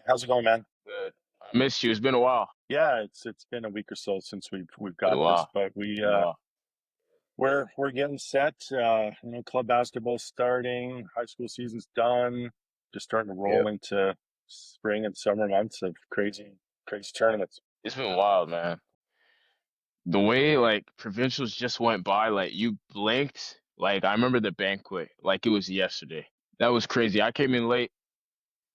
How's it going, man? Good. I missed you. It's been a while. Yeah, it's been a week or so since we've Been a got this, while. but Been a while. we're getting set. Club basketball's starting, high school season's done, just starting to Yeah. roll into spring and summer months of crazy tournaments. It's been wild, man. The way like provincials just went by, like you blinked. Like I remember the banquet, like it was yesterday. That was crazy. I came in late.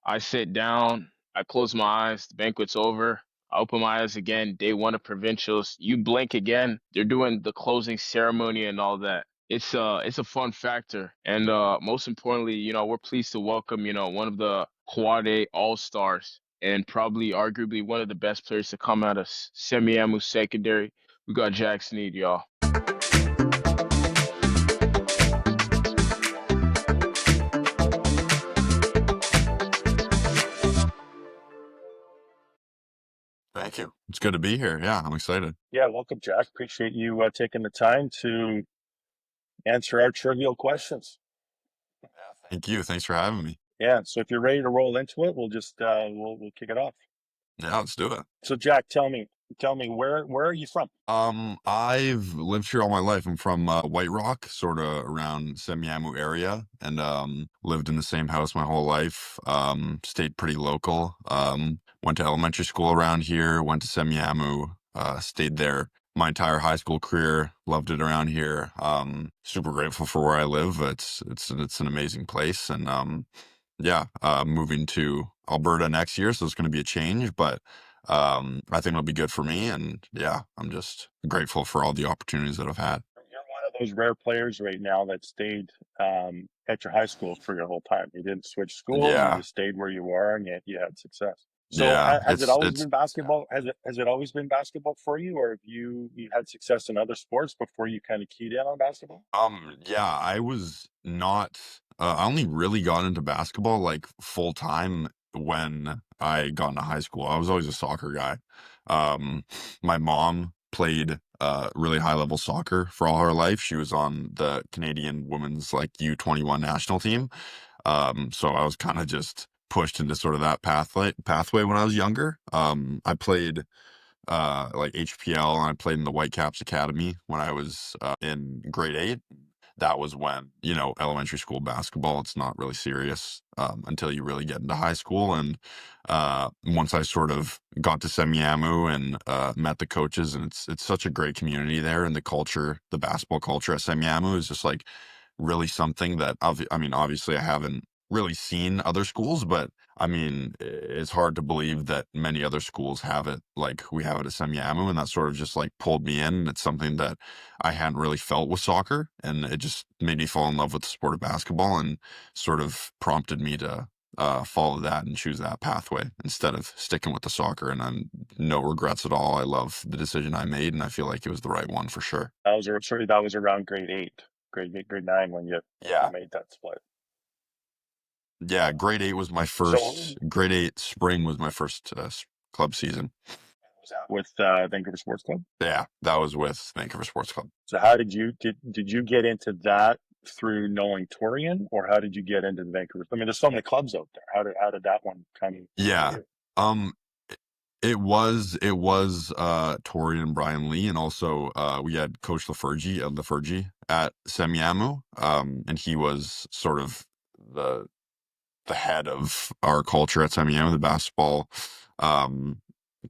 I sit down. I close my eyes. The banquet's over. I open my eyes again. Day one of provincials. You blink again. They're doing the closing ceremony and all that. It's a fun factor. And most importantly, we're pleased to welcome, one of the Quad A All-Stars and probably arguably one of the best players to come out of Semiahmoo Secondary. We got Jack Snead, y'all. Thank you. It's good to be here. Yeah, I'm excited. Yeah, welcome, Jack. Appreciate you taking the time to answer our trivial questions. Yeah, thank you. Thanks for having me. Yeah, so if you're ready to roll into it, we'll just we'll kick it off. Yeah, let's do it. So, Jack, tell me where are you from? I've lived here all my life. I'm from White Rock, sort of around Semiahmoo area, and lived in the same house my whole life. Stayed pretty local. Went to elementary school around here. Went to Semiahmoo. Stayed there my entire high school career. Loved it around here. Super grateful for where I live. It's an amazing place, and yeah, moving to Alberta next year, so it's going to be a change, but I think it'll be good for me. And yeah, I'm just grateful for all the opportunities that I've had. You're one of those rare players right now that stayed at your high school for your whole time. You didn't switch schools. You Yeah, just stayed where you were, and yet you had success. So, yeah, has it always it's been basketball? Has it always been basketball for you, or have you had success in other sports before you kind of keyed in on basketball? yeah, I was not I only really got into basketball like full time when I got into high school. I was always a soccer guy. Um, my mom played really high level soccer for all her life. She was on the Canadian women's like U21 national team. So I was kind of just pushed into sort of that pathway when I was younger. I played like HPL, and I played in the Whitecaps Academy when I was in grade 8. That was when, elementary school basketball, it's not really serious until you really get into high school. And once I sort of got to Semiahmoo and met the coaches, and it's such a great community there, and the culture, the basketball culture at Semiahmoo is just like really something that I mean, obviously I haven't really seen other schools, but I mean, it's hard to believe that many other schools have it like we have it at Semiahmoo, and that sort of just like pulled me in. It's something that I hadn't really felt with soccer, and it just made me fall in love with the sport of basketball, and sort of prompted me to follow that and choose that pathway instead of sticking with the soccer. And I'm no regrets at all. I love the decision I made, and I feel like it was the right one for sure. That was around grade 9 when you Yeah. made that split. Yeah, So, grade 8 spring was my first club season. was that with Vancouver Sports Club? Yeah, that was with Vancouver Sports Club. So how did you get into that through knowing Torian, or how did you get into the Vancouver? I mean, there's so many clubs out there. How did that one kind of come to Yeah. you? Um it was Tori and Brian Lee, and also we had Coach Lafergie at Semiahmoo. And he was sort of the the head of our culture at Semiahmoo, the basketball um,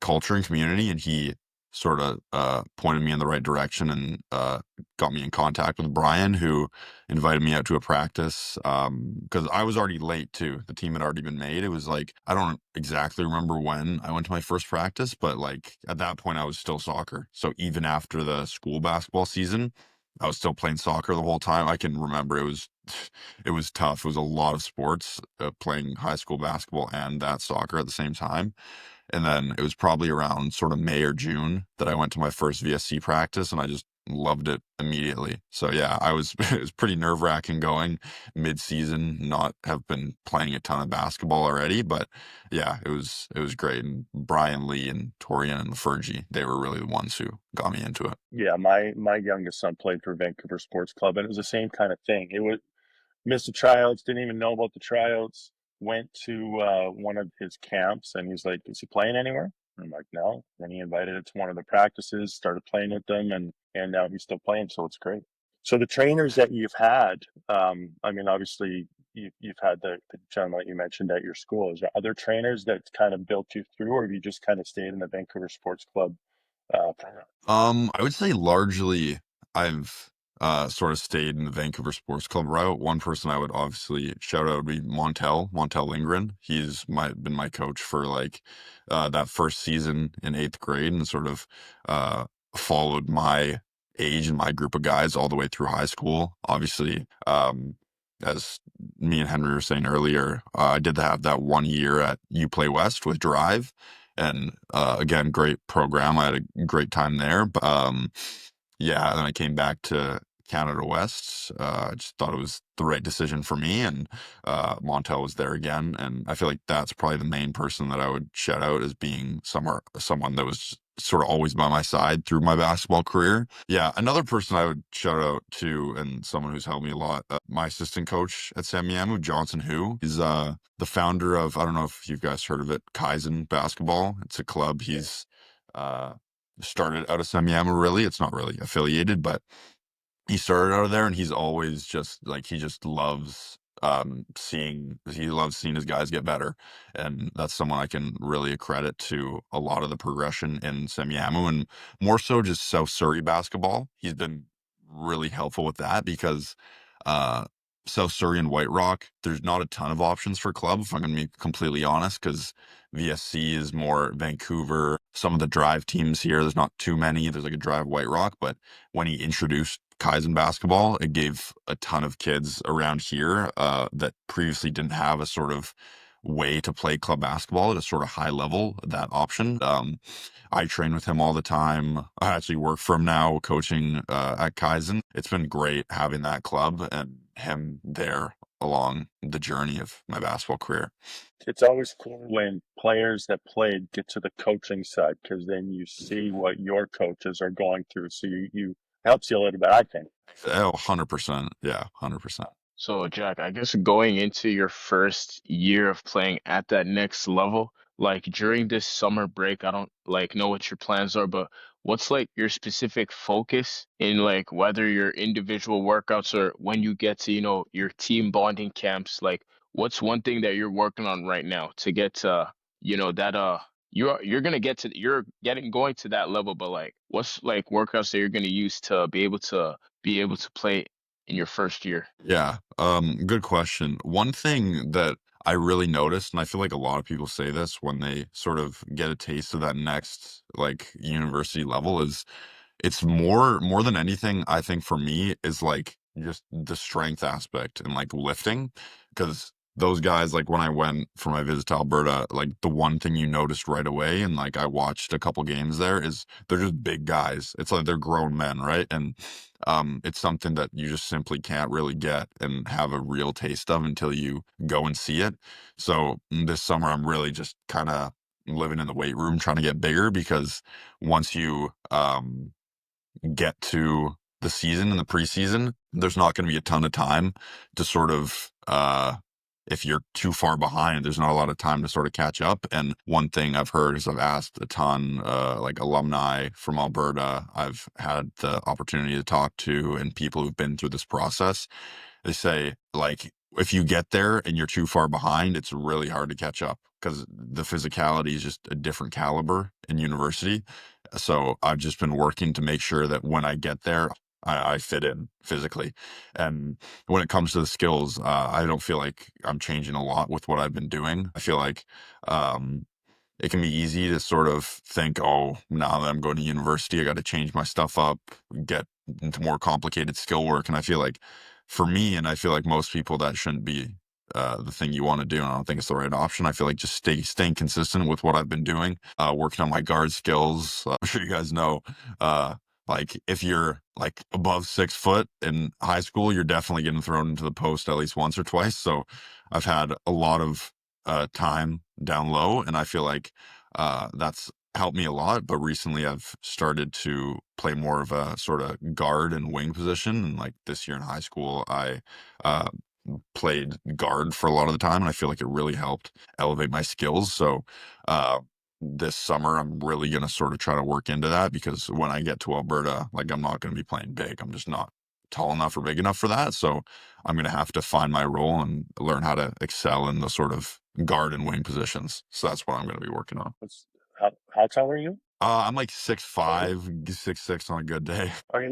culture and community, and he sort of pointed me in the right direction, and got me in contact with Brian, who invited me out to a practice because I was already late too. The team had already been made. It was like I don't exactly remember when I went to my first practice, but like at that point I was still soccer. So even after the school basketball season, I was still playing soccer the whole time. I can remember it was tough. It was a lot of sports, playing high school basketball and that soccer at the same time. And then it was probably around sort of May or June that I went to my first VSC practice, and I just loved it immediately. So yeah, it was pretty nerve wracking going mid-season, not have been playing a ton of basketball already, but yeah, it was great. And Brian Lee and Torian and Fergie, they were really the ones who got me into it. Yeah, my youngest son played for Vancouver Sports Club, and it was the same kind of thing. It was missed the tryouts, didn't even know about the tryouts. went to one of his camps, and he's like, "Is he playing anywhere?" I'm like, "No." Then he invited it to one of the practices, started playing with them, and now he's still playing, so it's great. So the trainers that you've had, I mean, obviously you've had the gentleman that you mentioned at your school. Is there other trainers that kind of built you through, or have you just kind of stayed in the Vancouver Sports Club program? I would say largely I've sort of stayed in the Vancouver Sports Club route. One person I would obviously shout out would be Montel Lindgren. Been my coach for like that first season in eighth grade, and sort of uh followed my age and my group of guys all the way through high school. Obviously, as me and Henry were saying earlier, I did have that 1 year at U Play West with Drive, and again, great program. I had a great time there. But yeah, then I came back to Canada West. I just thought it was the right decision for me, and Montel was there again, and I feel like that's probably the main person that I would shout out as being someone that was sort of always by my side through my basketball career. Yeah, another person I would shout out to, and someone who's helped me a lot, my assistant coach at Samiamu, Johnson Hu, is the founder of, I don't know if you guys heard of it, Kaizen Basketball. It's a club. He's uh, started out of Semiahmoo, really. It's not really affiliated, but he started out of there, and he's always just like, he just loves he loves seeing his guys get better. And that's someone I can really accredit to a lot of the progression in Semiahmoo, and more so just South Surrey basketball. He's been really helpful with that because uh South Surrey and White Rock, there's not a ton of options for club, if I'm gonna be completely honest, because VSC is more Vancouver. Some of the Drive teams here, there's not too many. There's like a Drive White Rock, but when he introduced Kaizen basketball, it gave a ton of kids around here that previously didn't have a sort of way to play club basketball at a sort of high level, that option. I train with him all the time. I actually work for him now, coaching at Kaizen. It's been great having that club and him there along the journey of my basketball career. It's always cool when players that played get to the coaching side, because then you see what your coaches are going through. So you helps you a little bit, I think. Oh, 100%. Yeah, 100%. So, Jack, I guess going into your first year of playing at that next level, like during this summer break, I don't like know what your plans are, but what's like your specific focus in like whether your individual workouts or when you get to, your team bonding camps, like what's one thing that you're working on right now to get to, that you're gonna get to you're getting going to that level, but like what's like workouts that you're gonna use to be able to play in your first year? Yeah, good question. One thing that I really noticed, and I feel like a lot of people say this when they sort of get a taste of that next like university level, is it's more than anything, I think for me, is like just the strength aspect and like lifting. Because those guys, like when I went for my visit to Alberta, like the one thing you noticed right away, and like I watched a couple games there, is they're just big guys. It's like they're grown men, right? And it's something that you just simply can't really get and have a real taste of until you go and see it. So this summer I'm really just kind of living in the weight room trying to get bigger, because once you get to the season and the preseason, there's not going to be a ton of time to sort of, if you're too far behind, there's not a lot of time to sort of catch up. And one thing I've heard is I've asked a ton, like alumni from Alberta, I've had the opportunity to talk to, and people who've been through this process. They say, like, if you get there and you're too far behind, it's really hard to catch up because the physicality is just a different caliber in university. So I've just been working to make sure that when I get there, I fit in physically. And when it comes to the skills, I don't feel like I'm changing a lot with what I've been doing. I feel like um, it can be easy to sort of think, oh, now that I'm going to university, I got to change my stuff up, get into more complicated skill work. And I feel like for me, and I feel like most people, that shouldn't be the thing you want to do. And I don't think it's the right option. I feel like just staying consistent with what I've been doing, working on my guard skills. I'm sure you guys know, uh, like if you're like above 6 foot in high school, you're definitely getting thrown into the post at least once or twice. So I've had a lot of time down low, and I feel like that's helped me a lot. But recently I've started to play more of a sort of guard and wing position, and like this year in high school I uh played guard for a lot of the time, and I feel like it really helped elevate my skills. So uh, this summer, I'm really gonna sort of try to work into that because when I get to Alberta, like I'm not gonna be playing big. I'm just not tall enough or big enough for that. So I'm gonna have to find my role and learn how to excel in the sort of guard and wing positions. So that's what I'm gonna be working on. How tall are you? I'm like 6'5", 6'6" on a good day. Okay,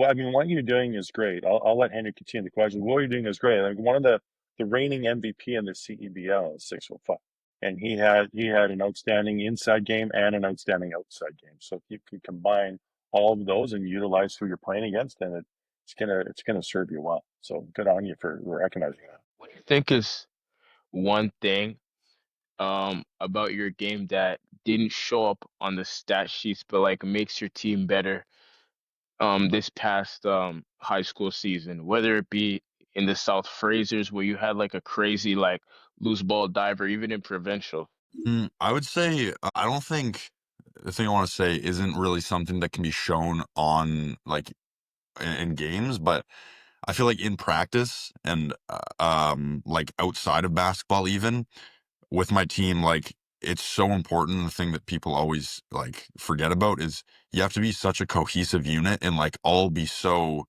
I mean, what you're doing is great. I'll let Henry continue the question. What you're doing is great. Like one of the reigning MVP in the CEBL is 6'5", and he had an outstanding inside game and an outstanding outside game. So if you can combine all of those and utilize who you're playing against, then it's gonna serve you well. So good on you for recognizing that. What do you think is one thing about your game that didn't show up on the stat sheets but like makes your team better this past high school season, whether it be in the South Frasers where you had like a crazy like loose ball diver, even in provincial? I would say I don't think the thing I want to say isn't really something that can be shown on like in games, but I feel like in practice and like outside of basketball even with my team, like it's so important. The thing that people always like forget about is you have to be such a cohesive unit and like all be so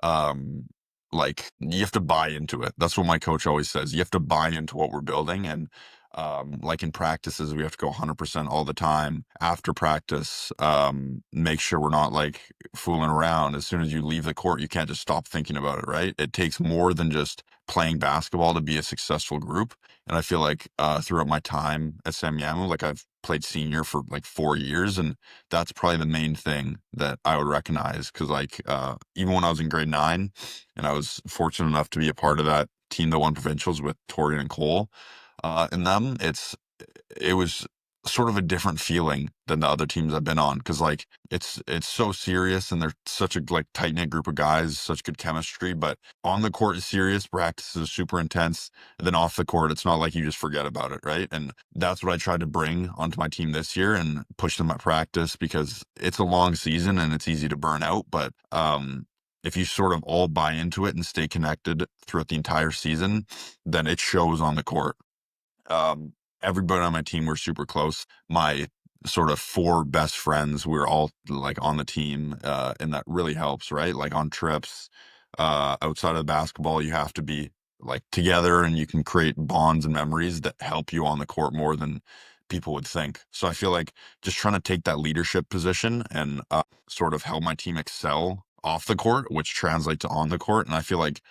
um like you have to buy into it. That's what my coach always says. You have to buy into what we're building. And like in practices we have to go 100% all the time. After practice, make sure we're not like fooling around. As soon as you leave the court, you can't just stop thinking about it, right? It takes more than just playing basketball to be a successful group. And I feel like throughout my time at Samyamu, like I've played senior for like 4 years, and that's probably the main thing that I would recognize. Because like even when I was in grade 9, and I was fortunate enough to be a part of that team that won provincials with Torian and Cole, in them, it was sort of a different feeling than the other teams I've been on because like it's so serious and they're such a like tight knit group of guys, such good chemistry. But on the court is serious, practice is super intense. And then off the court, it's not like you just forget about it, right? And that's what I tried to bring onto my team this year and push them at practice because it's a long season and it's easy to burn out. But if you sort of all buy into it and stay connected throughout the entire season, then it shows on the court. um, Everybody on my team were super close. My sort of four best friends, we were all like on the team, and that really helps, right? Like on trips, outside of basketball, you have to be like together, and you can create bonds and memories that help you on the court more than people would think. So I feel like just trying to take that leadership position and sort of help my team excel off the court, which translates to on the court. And I feel like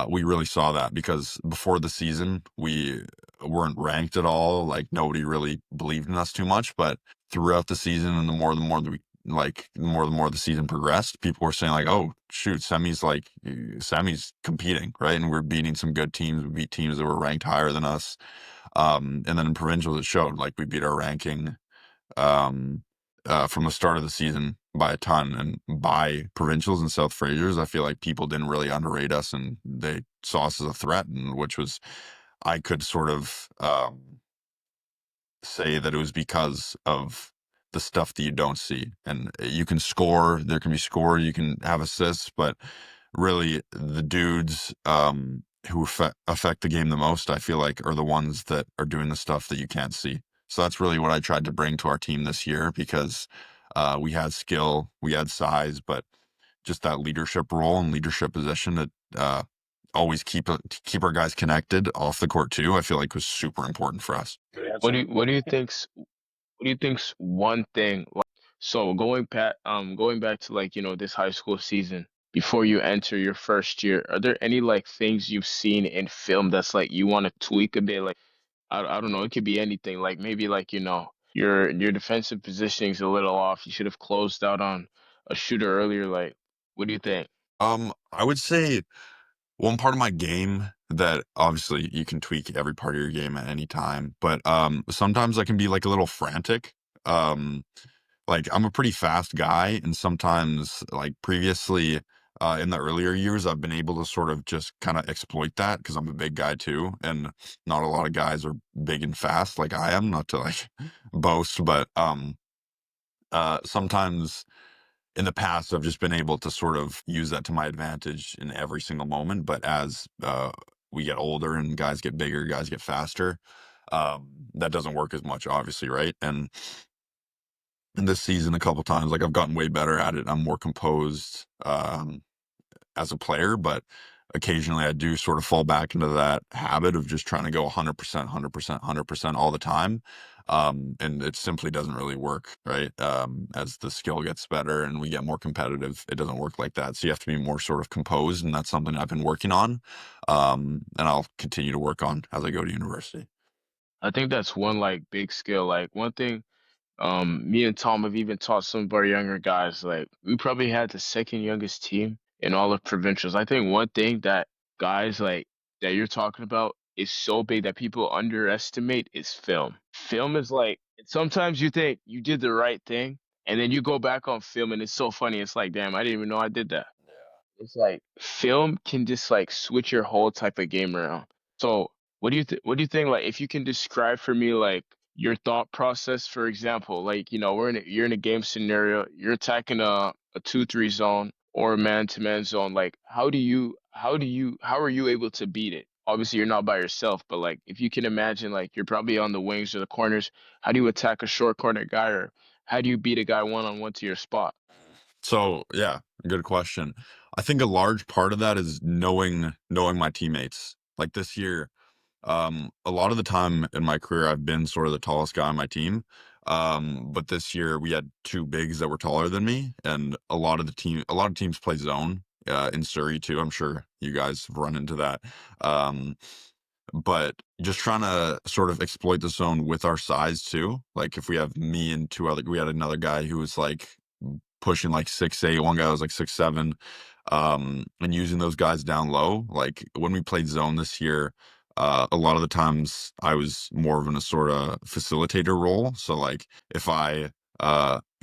we really saw that because before the season, we weren't ranked at all. Like nobody really believed in us too much. But throughout the season, and the more the season progressed, people were saying like, "Oh shoot, Semi's competing, right?" And we're beating some good teams. We beat teams that were ranked higher than us. And then in provincials, it showed like we beat our ranking um, from the start of the season by a ton. And by provincials and South Frasers, I feel like people didn't really underrate us and they saw us as a threat, and which was, I could sort of say that it was because of the stuff that you don't see. And you can score, there can be score, you can have assists, but really the dudes who affect the game the most, I feel like, are the ones that are doing the stuff that you can't see. So that's really what I tried to bring to our team this year because we had skill, we had size, but just that leadership role and leadership position that always keep our guys connected off the court too, I feel like was super important for us. Good What do answer. you what do you think's what do you think's one thing like, so going back to like, this high school season before you enter your first year, are there any like things you've seen in film that's like you want to tweak a bit? Like I don't know, it could be anything. Like maybe like, your defensive positioning's a little off. You should have closed out on a shooter earlier. Like, what do you think? I would say one part of my game that obviously you can tweak every part of your game at any time, but sometimes I can be like a little frantic. Um, like I'm a pretty fast guy, and sometimes like previously in the earlier years, I've been able to sort of just kind of exploit that because I'm a big guy too, and not a lot of guys are big and fast like I am. Not to like boast, but sometimes in the past, I've just been able to sort of use that to my advantage in every single moment. But as we get older and guys get bigger, guys get faster, that doesn't work as much, obviously, right? And in this season, a couple times, like I've gotten way better at it. I'm more composed as a player, but occasionally I do sort of fall back into that habit of just trying to go 100%, 100%, 100% all the time. And it simply doesn't really work, right? As the skill gets better and we get more competitive, it doesn't work like that. So you have to be more sort of composed, and that's something I've been working on, and I'll continue to work on as I go to university. I think that's one like big skill. Like one thing, me and Tom have even taught some of our younger guys. Like we probably had the second youngest team in all of provincials. I think one thing that guys like that you're talking about is so big that people underestimate is film. Film is like sometimes you think you did the right thing, and then you go back on film and it's so funny. It's like, damn, I didn't even know I did that. It's like film can just like switch your whole type of game around. So what do you think like if you can describe for me like your thought process, for example, like you're in a game scenario, you're attacking a 2-3 zone or a man-to-man zone, like how are you able to beat it? Obviously you're not by yourself, but like if you can imagine like you're probably on the wings or the corners, how do you attack a short corner guy, or how do you beat a guy one-on-one to your spot? So yeah, good question. I think a large part of that is knowing my teammates. Like this year, a lot of the time in my career, I've been sort of the tallest guy on my team. But this year we had two bigs that were taller than me, and a lot of teams play zone, in Surrey too. I'm sure you guys have run into that. Um, but just trying to sort of exploit the zone with our size too. Like if we have me and we had another guy who was like pushing like 6'8", one guy was like 6'7", and using those guys down low. Like when we played zone this year, a lot of the times I was more of in a sort of facilitator role. So like if I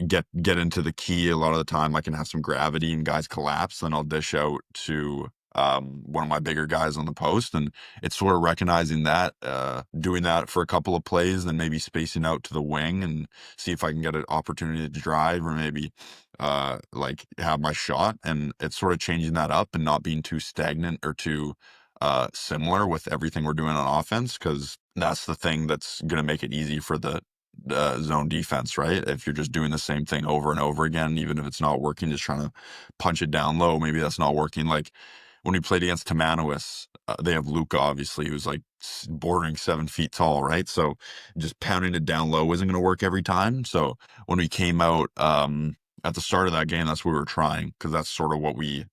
get into the key, a lot of the time I can have some gravity and guys collapse, then I'll dish out to one of my bigger guys on the post. And it's sort of recognizing that, doing that for a couple of plays, then maybe spacing out to the wing and see if I can get an opportunity to drive, or maybe like have my shot. And it's sort of changing that up and not being too stagnant or too similar with everything we're doing on offense, because that's the thing that's going to make it easy for the zone defense, right? If you're just doing the same thing over and over again, even if it's not working, just trying to punch it down low, maybe that's not working. Like when we played against Tamanawis, they have Luca, obviously, who's like bordering 7 feet tall, right? So just pounding it down low isn't going to work every time. So when we came out at the start of that game, that's what we were trying, because that's sort of what we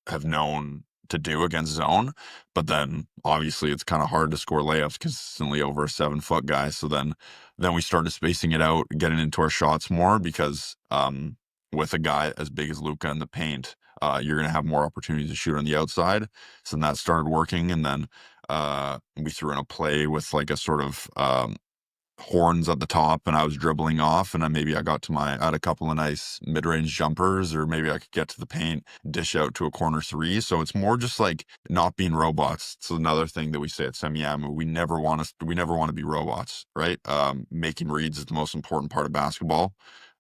have known to do against zone. But then obviously it's kind of hard to score layups consistently over a 7 foot guy. So then we started spacing it out, getting into our shots more, because with a guy as big as Luca in the paint, you're going to have more opportunities to shoot on the outside. So then that started working. And then we threw in a play with like a sort of horns at the top, and I was dribbling off, and then maybe I had a couple of nice mid-range jumpers, or maybe I could get to the paint, dish out to a corner three. So it's more just like not being robots. It's another thing that we say at Semiyamu. We never want to be robots, right? Making reads is the most important part of basketball.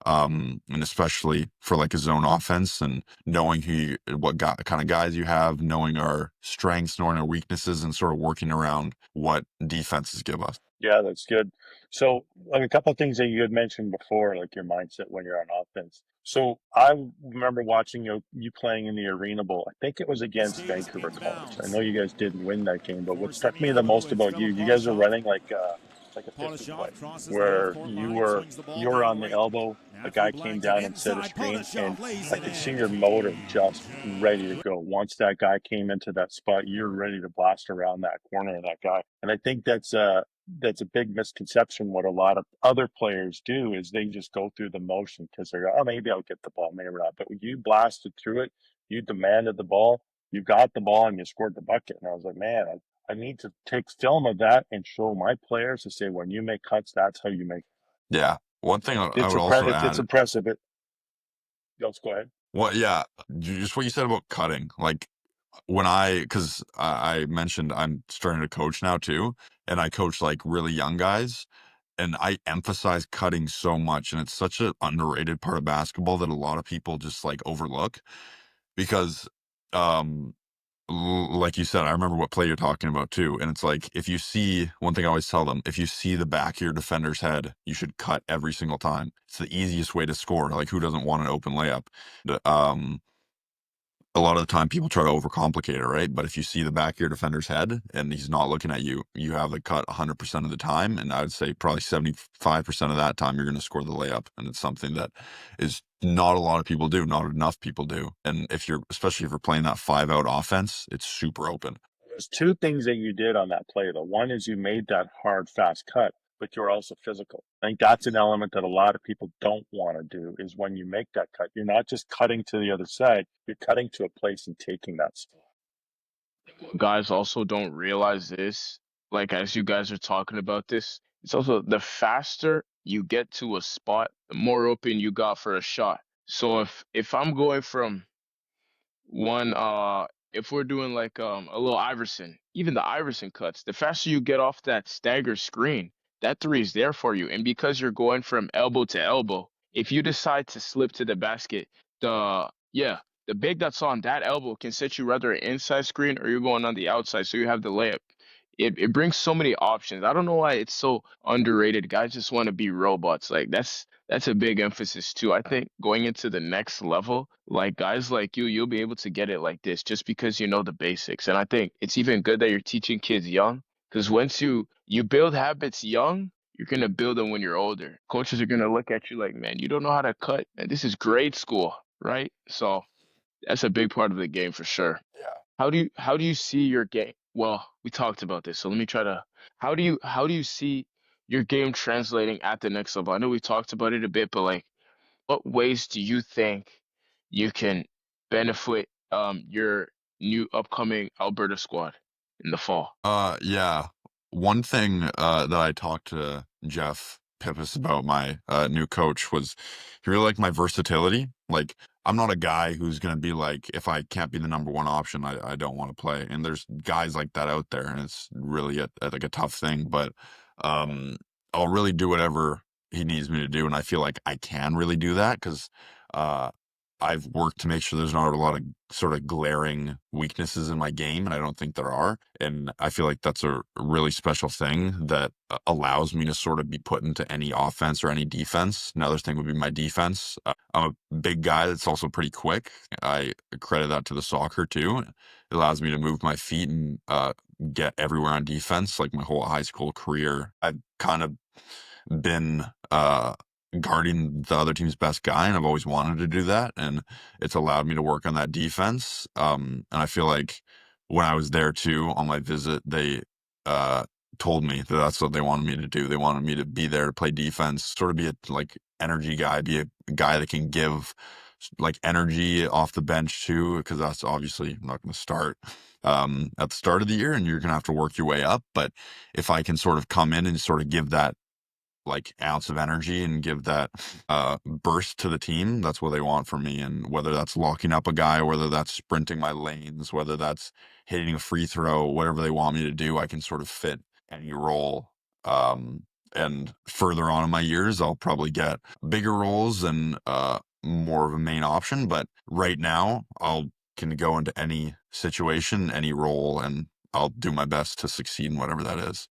And especially for like a zone offense, and knowing kind of guys you have, knowing our strengths, knowing our weaknesses, and sort of working around what defenses give us. Yeah, that's good. So, like a couple of things that you had mentioned before, like your mindset when you're on offense. So, I remember watching you playing in the Arena Bowl. I think it was against Snead is Vancouver pinned College. I down. know you guys didn't win that game, but what For struck me the Snead, most it's about Philip you guys are Polishov. running like a 50 Polishov play, crosses the half where court you line, were swings the ball you were down on the right. elbow, a Matthew guy came Black to the down and set a inside. screen, and Polishov lays I it could see your in. motor just ready to go. Once that guy came into that spot, you're ready to blast around that corner of that guy. And I think that's a big misconception. What a lot of other players do is they just go through the motion because they're, oh, maybe I'll get the ball, maybe not. But when you blasted through it, you demanded the ball, you got the ball, and you scored the bucket. And I was like, man, I need to take film of that and show my players to say, when you make cuts, that's how you make. Yeah. One thing I would also It's add, impressive. Let's go ahead. yeah, just what you said about cutting. Like because I mentioned I'm starting to coach now too, and I coach like really young guys. and I emphasize cutting so much, and it's such an underrated part of basketball that a lot of people just like overlook because, um, like you said, I remember what play you're talking about too. And it's like, if you see one thing I always tell them, if you see the back of your defender's head, you should cut every single time. It's the easiest way to score. Like, who doesn't want an open layup? Um, a lot of the time people try to overcomplicate it, right? But if you see the back of your defender's head and he's not looking at you, you have the cut 100% of the time. And I would say probably 75% of that time, you're going to score the layup. And it's something that is not a lot of people do, not enough people do. And especially if you're playing that 5-out offense, it's super open. There's two things that you did on that play, though. One is you made that hard, fast cut, but you're also physical. I think that's an element that a lot of people don't want to do is when you make that cut, you're not just cutting to the other side, you're cutting to a place and taking that spot. Guys also don't realize this. Like, as you guys are talking about this, it's also the faster you get to a spot, the more open you got for a shot. So if I'm going from one if we're doing like a little Iverson, even the Iverson cuts, the faster you get off that stagger screen, that three is there for you. And because you're going from elbow to elbow, if you decide to slip to the basket, the big that's on that elbow can set you rather an inside screen or you're going on the outside, so you have the layup. It brings so many options. I don't know why it's so underrated. Guys just want to be robots. Like that's a big emphasis too. I think going into the next level, like guys like you'll be able to get it like this just because you know the basics. And I think it's even good that you're teaching kids young, because once you build habits young, you're gonna build them when you're older. Coaches are gonna look at you like, man, you don't know how to cut, and this is grade school, right? So that's a big part of the game for sure. Yeah. How do you see your game? Well, we talked about this, so let me try to. How do you see your game translating at the next level? I know we talked about it a bit, but like, what ways do you think you can benefit your new upcoming Alberta squad in the fall? Yeah. One thing that I talked to Jeff Pippis about, my new coach, was he really liked my versatility. Like, I'm not a guy who's gonna be like, if I can't be the number one option, I don't want to play. And there's guys like that out there, and it's really like a tough thing. But um, I'll really do whatever he needs me to do, and I feel like I can really do that because uh, I've worked to make sure there's not a lot of sort of glaring weaknesses in my game, and I don't think there are. And I feel like that's a really special thing that allows me to sort of be put into any offense or any defense. Another thing would be my defense. I'm a big guy that's also pretty quick. I credit that to the soccer too. It allows me to move my feet and get everywhere on defense. Like my whole high school career, I've kind of been guarding the other team's best guy, and I've always wanted to do that, and it's allowed me to work on that defense. And I feel like when I was there too on my visit, they uh told me that that's what they wanted me to do. They wanted me to be there to play defense, sort of be a like energy guy, be a guy that can give like energy off the bench too, because that's obviously not going to start at the start of the year, and you're going to have to work your way up. But if I can sort of come in and sort of give that like ounce of energy and give that burst to the team, that's what they want from me. And whether that's locking up a guy, whether that's sprinting my lanes, whether that's hitting a free throw, whatever they want me to do, I can sort of fit any role. um and further on in my years, I'll probably get bigger roles and more of a main option, but right now I'll can go into any situation, any role, and I'll do my best to succeed in whatever that is.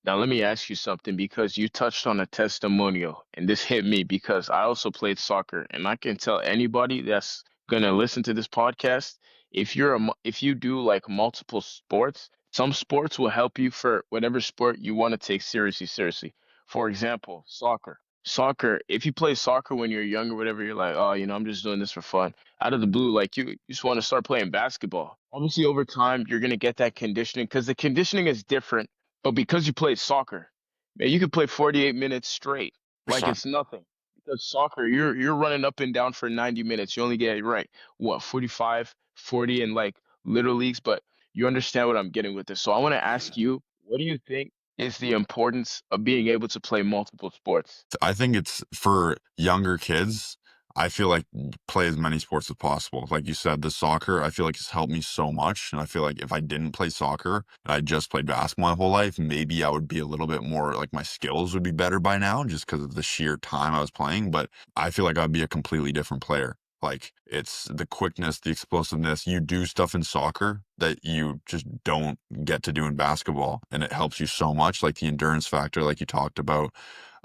Now let me ask you something, because you touched on a testimonial, and this hit me because I also played soccer, and I can tell anybody that's gonna listen to this podcast, if you do like multiple sports, some sports will help you for whatever sport you want to take seriously, seriously. For example, soccer. Soccer, if you play soccer when you're younger, whatever, you're like, oh, I'm just doing this for fun. Out of the blue, like you just want to start playing basketball. Obviously, over time, you're gonna get that conditioning because the conditioning is different, but because you played soccer, man, you could play 48 minutes straight like it's nothing. Because soccer, you're running up and down for 90 minutes. You only get right, what, 45, 40 in like little leagues, but you understand what I'm getting with this. So I want to ask you, what do you think is the importance of being able to play multiple sports? I think it's for younger kids. I feel like play as many sports as possible. Like you said, the soccer, I feel like it's helped me so much. And I feel like if I didn't play soccer, and I just played basketball my whole life, maybe I would be a little bit more like my skills would be better by now just because of the sheer time I was playing. But I feel like I'd be a completely different player. Like it's the quickness, the explosiveness. You do stuff in soccer that you just don't get to do in basketball. And it helps you so much, like the endurance factor, like you talked about,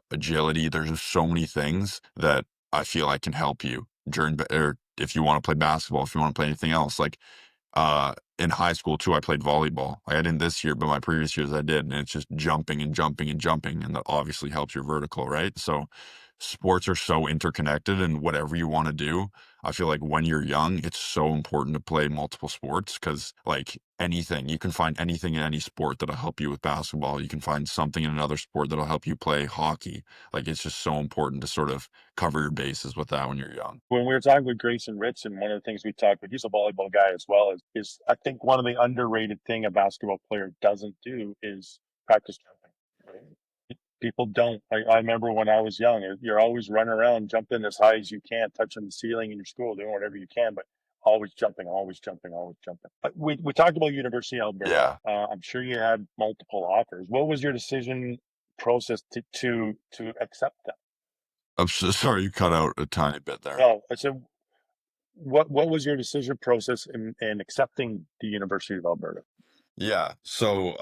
agility. There's just so many things that I feel like can help you during, or if you want to play basketball, if you want to play anything else. Like in high school too, I played volleyball. Like, I didn't this year, but my previous years I did. And it's just jumping and jumping and jumping. And that obviously helps your vertical, right? So sports are so interconnected, and whatever you want to do, I feel like when you're young, it's so important to play multiple sports because, like, anything, you can find anything in any sport that'll help you with basketball. You can find something in another sport that'll help you play hockey. Like, it's just so important to sort of cover your bases with that when you're young. When we were talking with Grayson Ritz, and one of the things we talked about, he's a volleyball guy as well, is I think one of the underrated thing a basketball player doesn't do is practice jumping. Right? People don't. I remember when I was young, you're always running around, jumping as high as you can, touching the ceiling in your school, doing whatever you can, but always jumping, always jumping, always jumping. We talked about University of Alberta. Yeah. I'm sure you had multiple offers. What was your decision process to accept that? I'm so sorry you cut out a tiny bit there. No, I said, what was your decision process in accepting the University of Alberta? Yeah. So,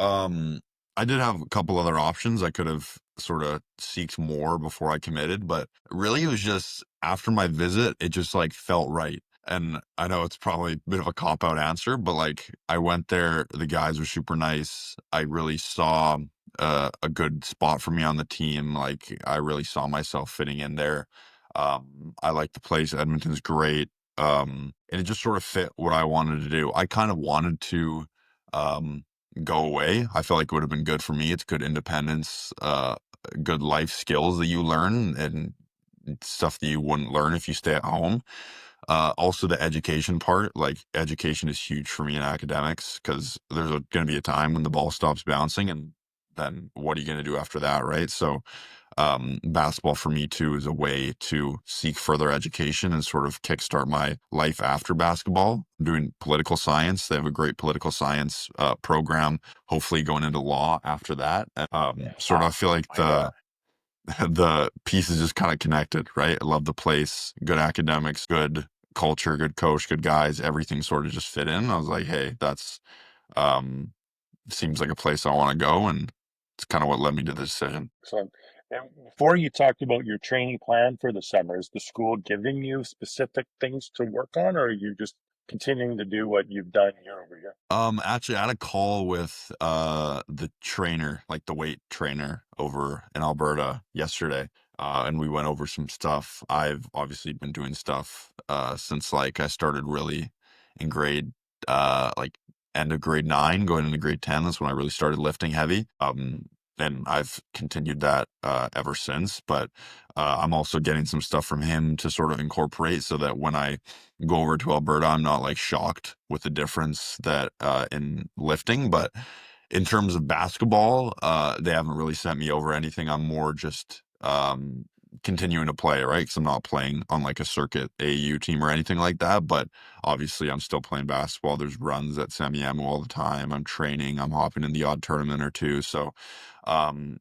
I did have a couple other options. I could have sort of seeked more before I committed, but really it was just after my visit, it just like felt right. And I know it's probably a bit of a cop out answer, but like I went there, the guys were super nice. I really saw a good spot for me on the team. Like I really saw myself fitting in there. I like the place. Edmonton's great. And it just sort of fit what I wanted to do. I kind of wanted to um, go away. I felt like it would have been good for me. It's good independence, good life skills that you learn and stuff that you wouldn't learn if you stay at home. Also the education part, like education is huge for me in academics because there's going to be a time when the ball stops bouncing and then what are you going to do after that, right? So basketball for me too is a way to seek further education and sort of kickstart my life after basketball. I'm doing political science. They have a great political science program. Hopefully, going into law after that. Sort of, I feel like My God. the pieces just kind of connected, right? I love the place, good academics, good culture, good coach, good guys. Everything sort of just fit in. I was like, hey, that's um, seems like a place I want to go, and it's kind of what led me to the decision. So, and before you talked about your training plan for the summer, is the school giving you specific things to work on, or are you just continuing to do what you've done year over year? Actually, I had a call with the trainer, like the weight trainer over in Alberta yesterday. And we went over some stuff. I've obviously been doing stuff since like I started really in grade like end of grade 9, going into grade 10. That's when I really started lifting heavy. And I've continued that ever since. But I'm also getting some stuff from him to sort of incorporate so that when I go over to Alberta, I'm not like shocked with the difference that in lifting. But in terms of basketball, they haven't really sent me over anything. I'm more just continuing to play, right? Because I'm not playing on like a circuit AU team or anything like that. But obviously, I'm still playing basketball. There's runs at Semiamu all the time. I'm training. I'm hopping in the odd tournament or two. So, um,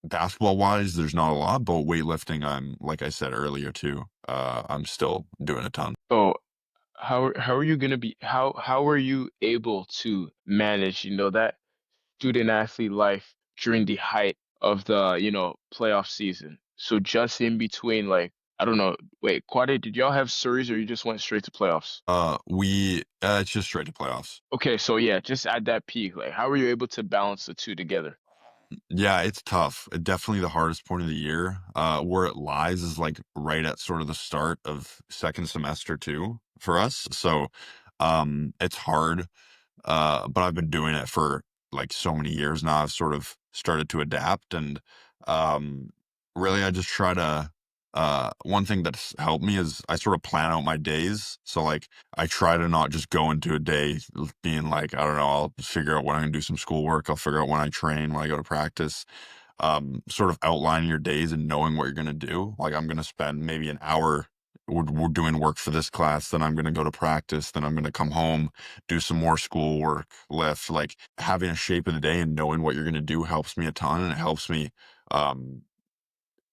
basketball wise, there's not a lot, but weightlifting, I'm like I said earlier too. I'm still doing a ton. So how are you gonna be how are you able to manage, that student athlete life during the height of the, playoff season? So just in between, like, I don't know, wait, Quade, did y'all have series or you just went straight to playoffs? We it's just straight to playoffs. Okay, so yeah, just at that peak, like how were you able to balance the two together? Yeah, it's tough. Definitely the hardest point of the year. Where it lies is like right at sort of the start of second semester too for us. So it's hard. But I've been doing it for like so many years now. I've sort of started to adapt and um really I just try to one thing that's helped me is I sort of plan out my days. So like I try to not just go into a day being like, I don't know, I'll figure out when I'm gonna do some schoolwork, I'll figure out when I train, when I go to practice. Sort of outlining your days and knowing what you're gonna do. Like I'm gonna spend maybe an hour we're doing work for this class, then I'm going to go to practice, then I'm going to come home, do some more schoolwork, lift. Like having a shape of the day and knowing what you're going to do helps me a ton, and it helps me um,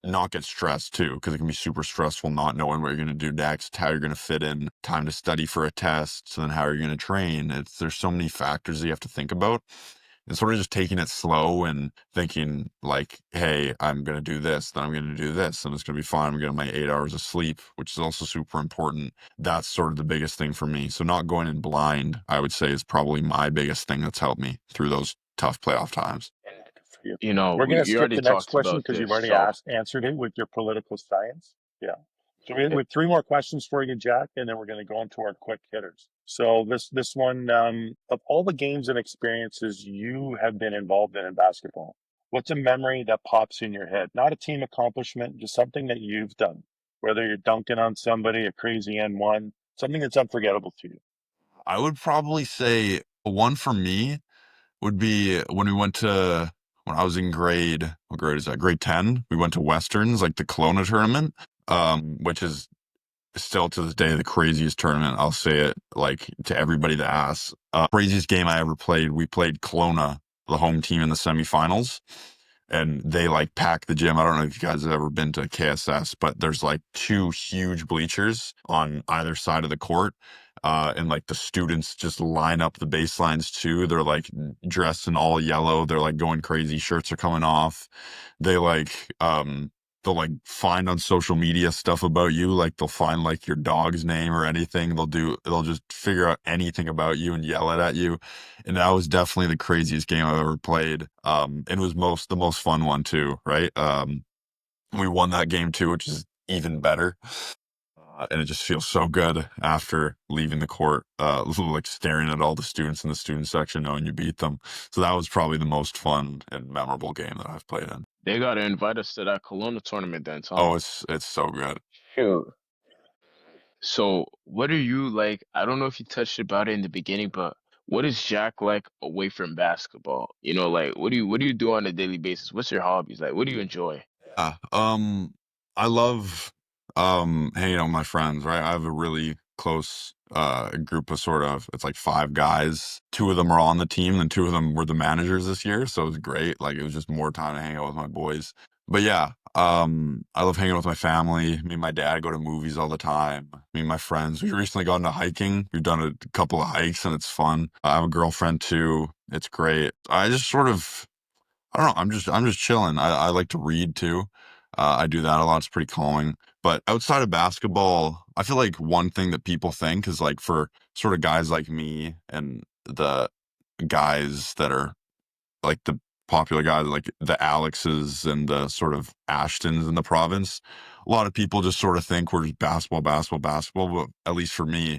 not get stressed too, because it can be super stressful not knowing what you're going to do next, how you're going to fit in time to study for a test, so then how you're going to train. There's so many factors that you have to think about, and sort of just taking it slow and thinking like, hey, I'm going to do this, then I'm going to do this, and it's going to be fine. I'm getting my 8 hours of sleep, which is also super important. That's sort of the biggest thing for me. So not going in blind, I would say, is probably my biggest thing that's helped me through those tough playoff times. For you. You know, We're going to we skip already the next talked question about because you've this, already so answered it with your political science. Yeah. So we have 3 more questions for you, Jack, and then we're going to go into our quick hitters. So this one, of all the games and experiences you have been involved in basketball, what's a memory that pops in your head? Not a team accomplishment, just something that you've done. Whether you're dunking on somebody, a crazy N1, something that's unforgettable to you. I would probably say one for me would be when I was in what grade is that? Grade 10. We went to Westerns, like the Kelowna tournament, which is still to this day the craziest tournament. I'll say it like to everybody that asks. Craziest game I ever played. We played Kelowna, the home team, in the semifinals, and they like pack the gym. I don't know if you guys have ever been to KSS, but there's like 2 huge bleachers on either side of the court. And like the students just line up the baselines too. They're like dressed in all yellow. They're like going crazy. Shirts are coming off. They they'll like find on social media stuff about you. Like they'll find like your dog's name or anything. They'll just figure out anything about you and yell it at you. And that was definitely the craziest game I've ever played. And it was the most fun one too, right? We won that game too, which is even better. And it just feels so good after leaving the court, like staring at all the students in the student section, knowing you beat them. So that was probably the most fun and memorable game that I've played in. they gotta invite us to that Kelowna tournament then, Tom. Oh, it's so good. Shoot. So, what are you like? I don't know if you touched about it in the beginning, but what is Jack like away from basketball? You know, like what do you do on a daily basis? What's your hobbies? Like, what do you enjoy? Yeah. I love hanging out with my friends, right? I have a really close group of it's like 5 guys. 2 of them are on the team and 2 of them were the managers this year, so it was great. Like it was just more time to hang out with my boys. But yeah, I love hanging out with my family. Me and my dad go to movies all the time. Me and my friends. We recently got into hiking. We've done a couple of hikes and it's fun. I have a girlfriend too. It's great. I just sort of I don't know. I'm just chilling. I like to read too. I do that a lot. It's pretty calming. But outside of basketball, I feel like one thing that people think is like for sort of guys like me and the guys that are like the popular guys, like the Alexes and the sort of Ashtons in the province. A lot of people just sort of think we're just basketball, basketball, basketball. But at least for me,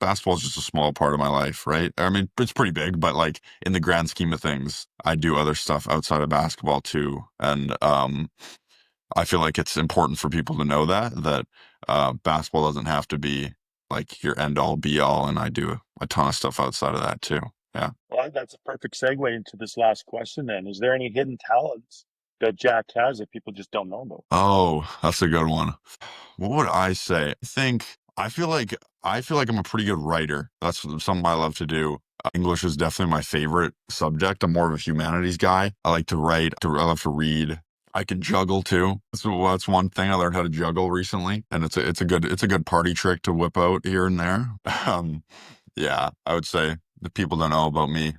basketball is just a small part of my life, right? I mean, it's pretty big, but like in the grand scheme of things, I do other stuff outside of basketball too. And I feel like it's important for people to know that basketball doesn't have to be like your end all be all. And I do a ton of stuff outside of that too. Yeah. Well, that's a perfect segue into this last question then. Is there any hidden talents that Jack has that people just don't know about? Oh, that's a good one. What would I say? I feel like I'm a pretty good writer. That's something I love to do. English is definitely my favorite subject. I'm more of a humanities guy. I like to write. I love to read. I can juggle too. That's one thing I learned how to juggle recently, and it's a good party trick to whip out here and there. Yeah, I would say the people don't know about me.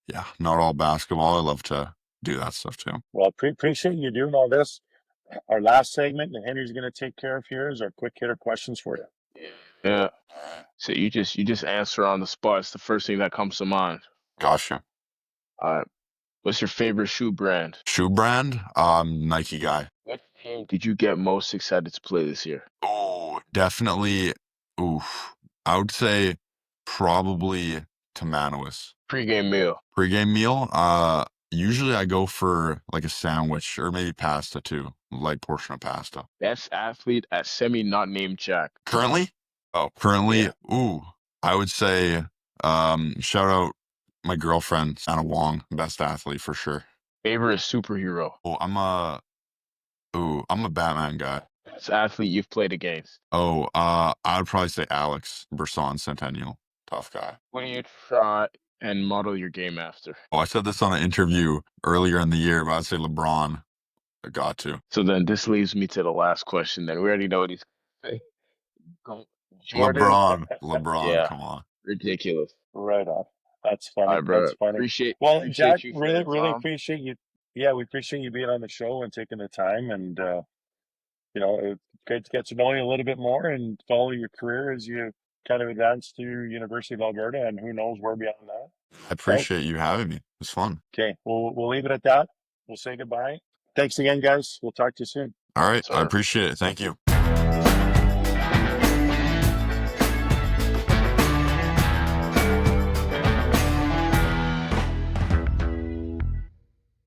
Yeah, not all basketball. I love to do that stuff too. Well, appreciate you doing all this. Our last segment that Henry's going to take care of here is our quick hitter questions for you. Yeah. So you just answer on the spot. It's the first thing that comes to mind. Gotcha. What's your favorite shoe brand? Shoe brand, Nike guy. What team did you get most excited to play this year? Oh, definitely. Oof. I would say probably Tamanawis. Pre-game meal. Pre-game meal. Usually I go for like a sandwich or maybe pasta too, light portion of pasta. Best athlete at semi not named Jack. Currently? Oh, Yeah. currently, ooh, I would say, shout out my girlfriend, Anna Wong, best athlete for sure. Favorite superhero. Oh, I'm a Batman guy. best athlete you've played against? Oh, I would probably say Alex Brisson Centennial. Tough guy. Who do you try and model your game after? Oh, I said this on an interview earlier in the year, but I'd say LeBron. I got to. So then this leads me to the last question. Then we already know what he's going to say. Jordan. LeBron, Yeah, come on. ridiculous. Right on. That's All funny. right, bro. That's funny. Appreciate Well, Jack, appreciate you for really, your really time. appreciate you. Yeah, we appreciate you being on the show and taking the time. And, it's great to get to know you a little bit more and follow your career as you kind of advance to University of Alberta and who knows where beyond that. I Right? appreciate you having me. It was fun. Okay. We'll leave it at that. We'll say goodbye. Thanks again, guys. We'll talk to you soon. All right. I Sir. appreciate it. Thank you.